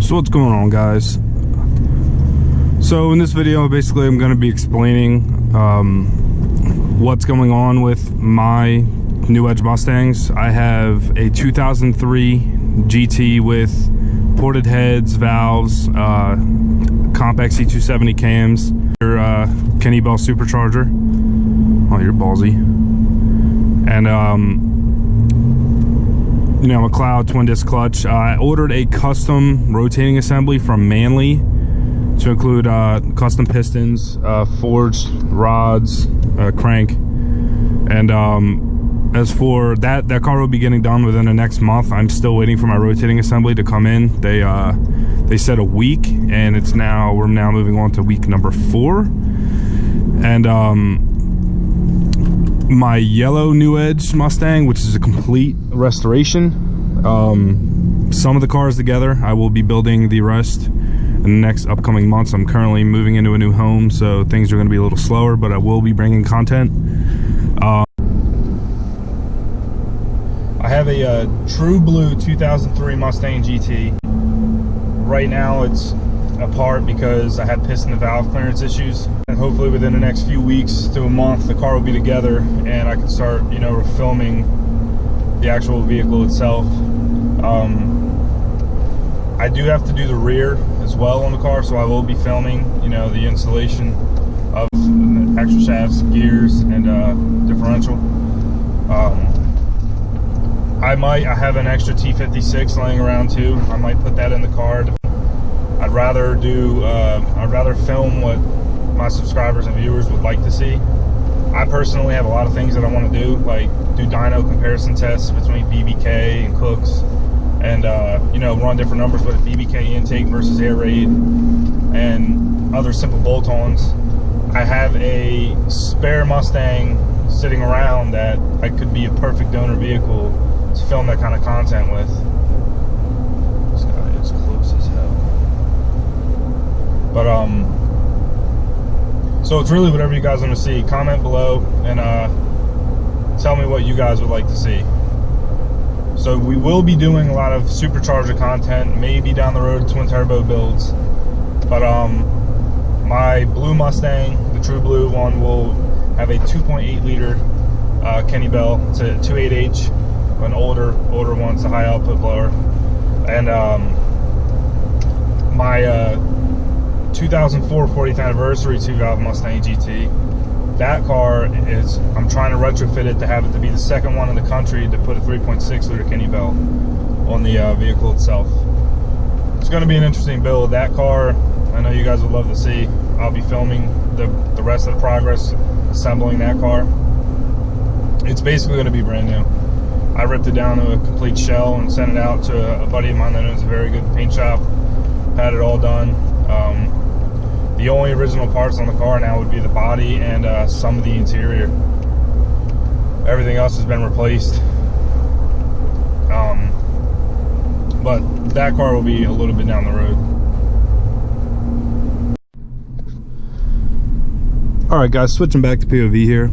So what's going on, guys? So in this video, basically I'm going to be explaining what's going on with my new Edge Mustangs. I have a 2003 GT with ported heads, valves, comp XC270 cams, your Kenny Bell supercharger. Oh, you're ballsy. And you know, McLeod twin disc clutch. I ordered a custom rotating assembly from Manly to include custom pistons, forged rods, crank, and as for that car will be getting done within the next month. I'm still waiting for my rotating assembly to come in. They said a week, and we're now moving on to week number 4. And my yellow New Edge Mustang, which is a complete restoration, some of the cars together. I will be building the rest in the next upcoming months. I'm currently moving into a new home, so things are going to be a little slower, but I will be bringing content. I have a true blue 2003 Mustang GT. Right now it's apart because I had piston and valve clearance issues, and hopefully within the next few weeks to a month the car will be together and I can start, you know, filming the actual vehicle itself. I do have to do the rear as well on the car, so I will be filming, you know, the installation of the extra shafts, gears, and differential. I have an extra T56 laying around too. I might put that in the car. I'd rather film what my subscribers and viewers would like to see. I personally have a lot of things that I want to do, like do dyno comparison tests between BBK and Cooks, and you know, run different numbers with a BBK intake versus air raid, and other simple bolt-ons. I have a spare Mustang sitting around that I could be a perfect donor vehicle to film that kind of content with. This guy is close as hell. But so it's really whatever you guys want to see. Comment below and tell me what you guys would like to see. So we will be doing a lot of supercharger content, maybe down the road twin turbo builds. But my blue Mustang, the true blue one, will have a 2.8 liter Kenny Bell. It's a 28H, an older one. It's a high output blower. And my 2004 40th anniversary 2-valve Mustang GT. That car is, I'm trying to retrofit it to have it to be the second one in the country to put a 3.6 liter Kenny Bell on the vehicle itself. It's going to be an interesting build. That car, I know you guys would love to see. I'll be filming the rest of the progress assembling that car. It's basically going to be brand new. I ripped it down to a complete shell and sent it out to a buddy of mine that owns a very good paint shop. Had it all done. The only original parts on the car now would be the body and some of the interior. Everything else has been replaced. But that car will be a little bit down the road. Alright guys, switching back to POV here.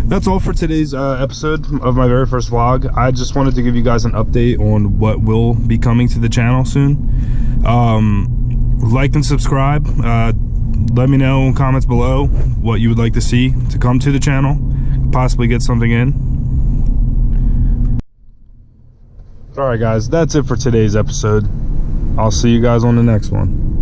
That's all for today's episode of my very first vlog. I just wanted to give you guys an update on what will be coming to the channel soon. Like and subscribe. Let me know in comments below what you would like to see to come to the channel. Possibly get something in. Alright guys, that's it for today's episode. I'll see you guys on the next one.